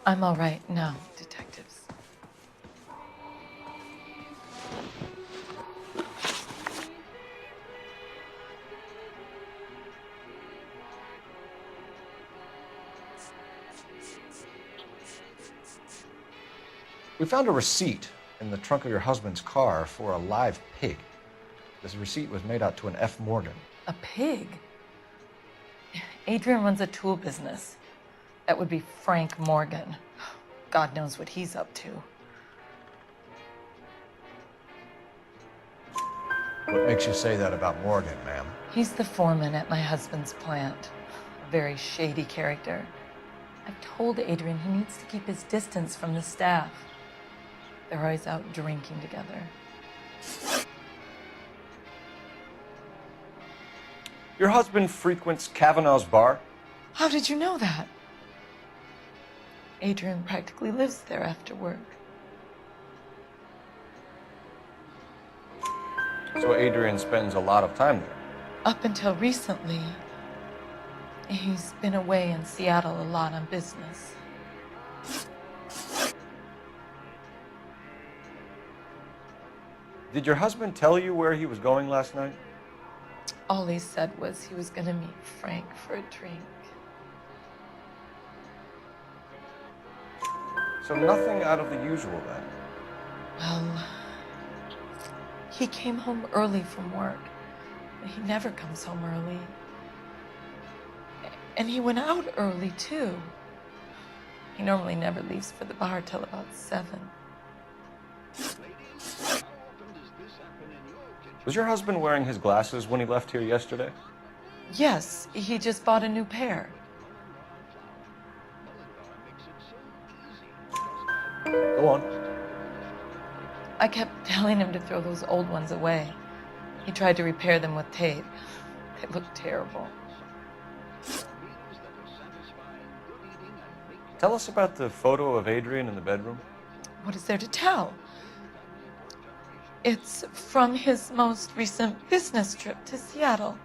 I'm all right now, detectives. We found a receipt in the trunk of your husband's car for a live pig. This receipt was made out to an F. Morgan. A pig? Adrian runs a tool business. That would be Frank Morgan. God knows what he's up to. What makes you say that about Morgan, ma'am? He's the foreman at my husband's plant. A very shady character. I've told Adrian he needs to keep his distance from the staff. They're always out drinking together. Your husband frequents Kavanaugh's bar? How did you know that? Adrian practically lives there after work. So Adrian spends a lot of time there. Up until recently, he's been away in Seattle a lot on business. Did your husband tell you where he was going last night? All he said was he was going to meet Frank for a drink. So nothing out of the usual then? Well, he came home early from work. He never comes home early. And he went out early, too. He normally never leaves for the bar till about 7. Was your husband wearing his glasses when he left here yesterday? Yes, he just bought a new pair. Go on. I kept telling him to throw those old ones away. He tried to repair them with tape. They looked terrible. Tell us about the photo of Adrian in the bedroom. What is there to tell? It's from his most recent business trip to Seattle.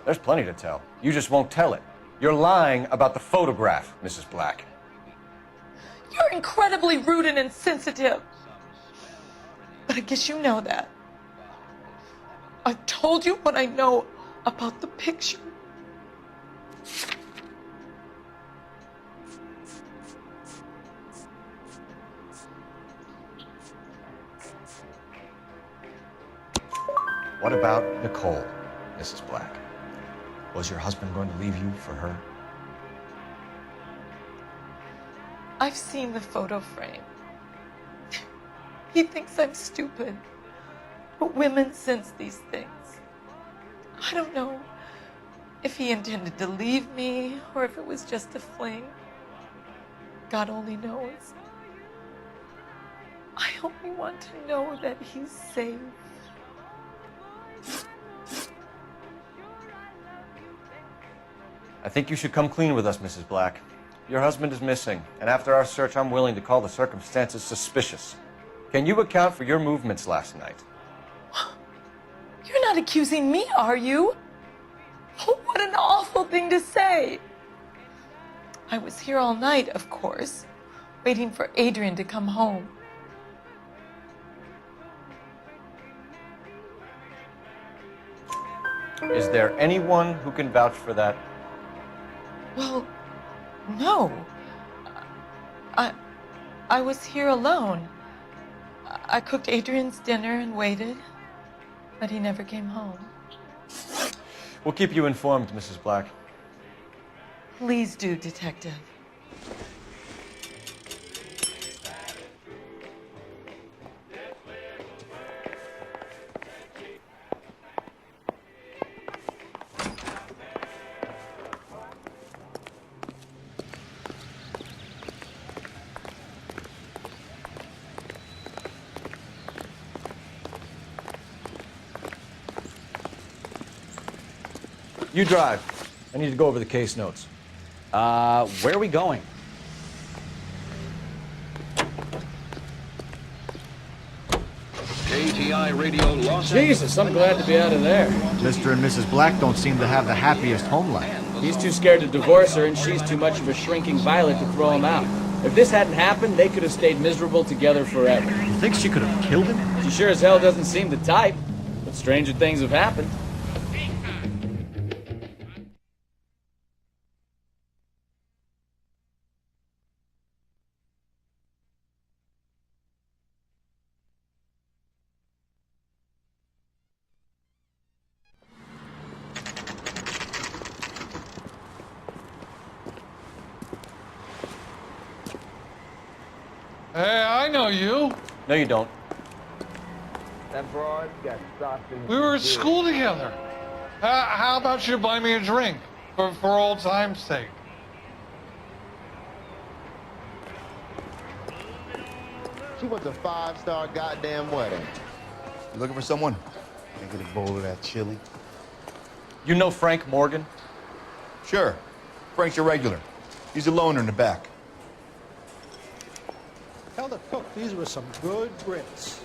There's plenty to tell. You just won't tell it. You're lying about the photograph, Mrs. Black. You're incredibly rude and insensitive. But I guess you know that. I've told you what I know about the picture. What about Nicole, Mrs. Black? Was your husband going to leave you for her? I've seen the photo frame. He thinks I'm stupid. But women sense these things. I don't know if he intended to leave me or if it was just a fling. God only knows. I only want to know that he's safe. I think you should come clean with us, Mrs. Black. Your husband is missing, and after our search, I'm willing to call the circumstances suspicious. Can you account for your movements last night? You're not accusing me, are you? Oh, what an awful thing to say. I was here all night, of course, waiting for Adrian to come home. Is there anyone who can vouch for that? Well, no. I was here alone. I cooked Adrian's dinner and waited, but he never came home. We'll keep you informed, Mrs. Black. Please do, Detective. You drive. I need to go over the case notes. Where are we going? KTI Radio Los Jesus, I'm glad to be out of there. Mr. and Mrs. Black don't seem to have the happiest home life. He's too scared to divorce her, and she's too much of a shrinking violet to throw him out. If this hadn't happened, they could have stayed miserable together forever. You think she could have killed him? She sure as hell doesn't seem the type, but stranger things have happened. Hey, I know you. No, you don't. That broad got stopped in. We were at school together. How about you buy me a drink for old time's sake? She wants a 5-star goddamn wedding. You looking for someone? Can I get a bowl of that chili? You know Frank Morgan? Sure. Frank's your regular. He's a loner in the back. Tell the cook these were some good grits.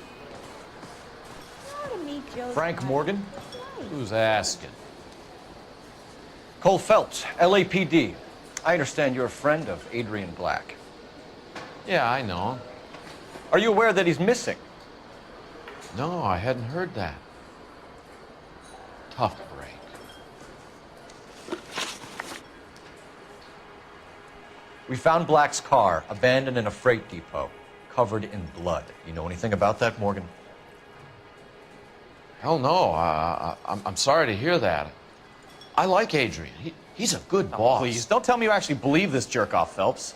Frank Morgan? Who's asking? Cole Phelps, LAPD. I understand you're a friend of Adrian Black. Yeah, I know him. Are you aware that he's missing? No, I hadn't heard that. Tough break. We found Black's car abandoned in a freight depot, covered in blood. You know anything about that, Morgan? Hell no. I'm sorry to hear that. I like Adrian. He's a good boss. Please, don't tell me you actually believe this jerk-off, Phelps.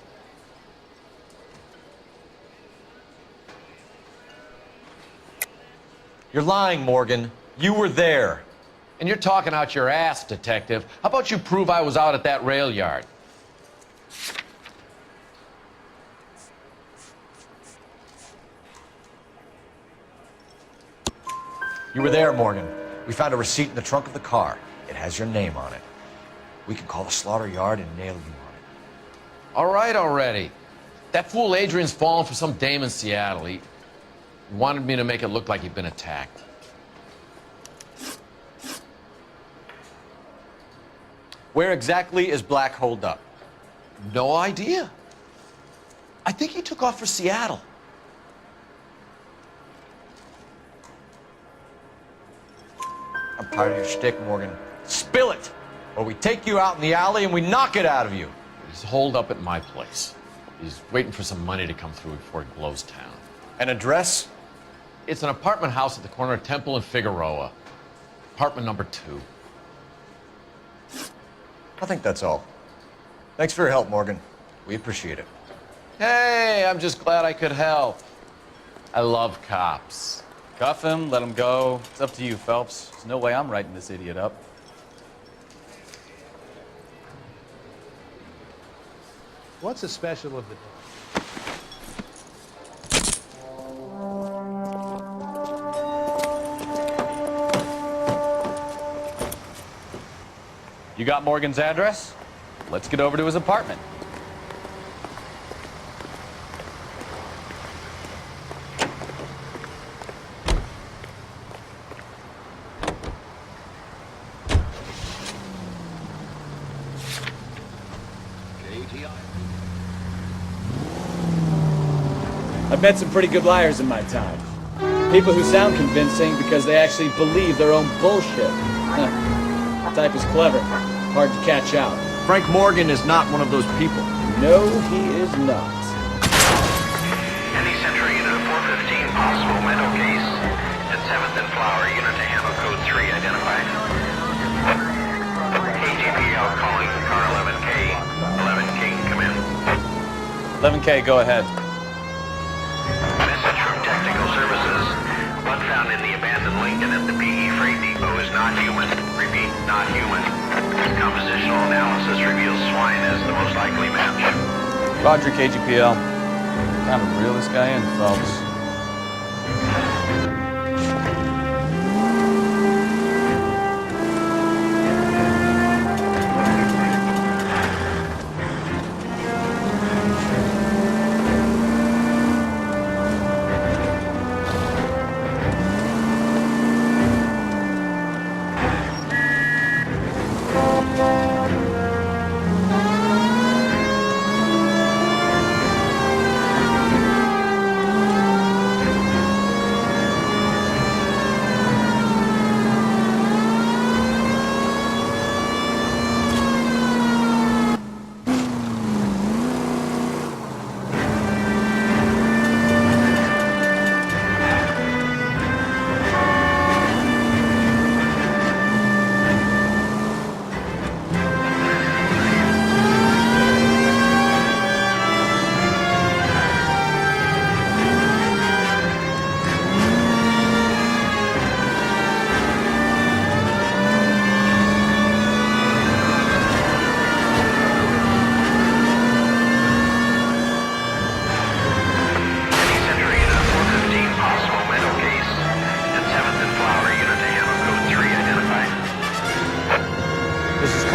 You're lying, Morgan. You were there. And you're talking out your ass, detective. How about you prove I was out at that rail yard? You were there, Morgan. We found a receipt in the trunk of the car. It has your name on it. We can call the slaughter yard and nail you on it. All right already. That fool Adrian's fallen for some dame in Seattle. He wanted me to make it look like he'd been attacked. Where exactly is Black holed up? No idea. I think he took off for Seattle. I'm tired of your shtick, Morgan. Spill it, or we take you out in the alley and we knock it out of you. He's holed up at my place. He's waiting for some money to come through before he blows town. An address? It's an apartment house at the corner of Temple and Figueroa. Apartment number 2. I think that's all. Thanks for your help, Morgan. We appreciate it. Hey, I'm just glad I could help. I love cops. Cuff him, let him go. It's up to you, Phelps. There's no way I'm writing this idiot up. What's the special of the day? You got Morgan's address? Let's get over to his apartment. I've met some pretty good liars in my time. People who sound convincing because they actually believe their own bullshit. The type is clever, hard to catch out. Frank Morgan is not one of those people. No, he is not. Any Central Unit of 415, possible mental case at 7th and Flower. Unit to handle code 3 identified. AGPL calling car 11K. 11K can come in. 11K, go ahead. Message from Technical Services. Blood found in the abandoned Lincoln at the PE Freight Depot is not human. Repeat, not human. Compositional analysis reveals swine as the most likely match. Roger, KGPL. Time to reel this guy in, Phelps.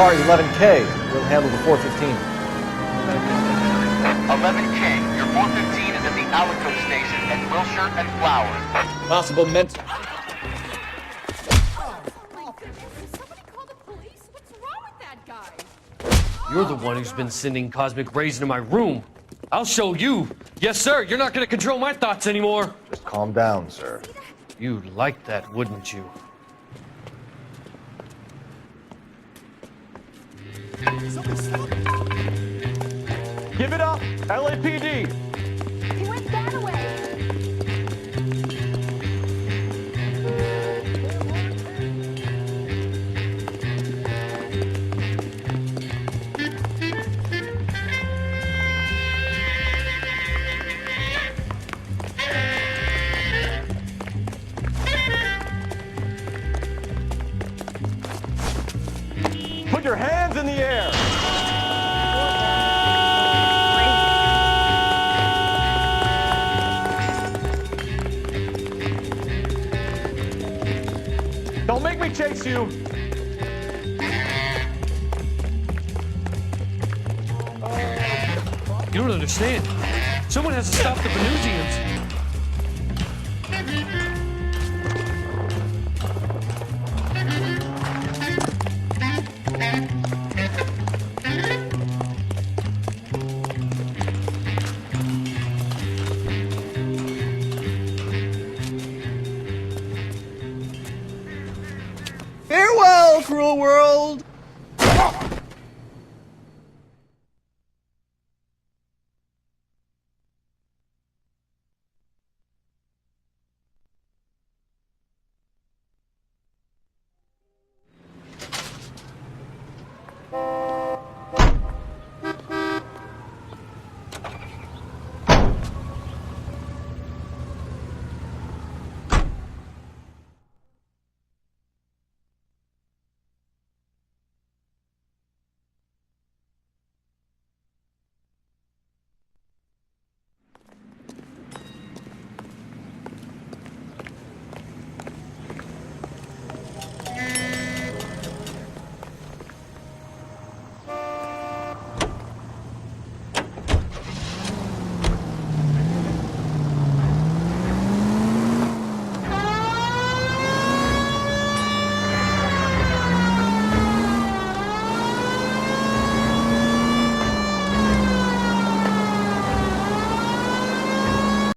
car 11K. We'll handle the 415. 11K, your 415 is at the Alico station at Wilshire and Flower. Possible mental. You're the one who's been sending cosmic rays into my room. I'll show you. Yes, sir. You're not going to control my thoughts anymore. Just calm down, sir. You'd like that, wouldn't you? Give it up, LAPD. He went that way. Put your hands in the air. Don't make me chase you. You don't understand. Someone has to stop the Venusians. Farewell, cruel world!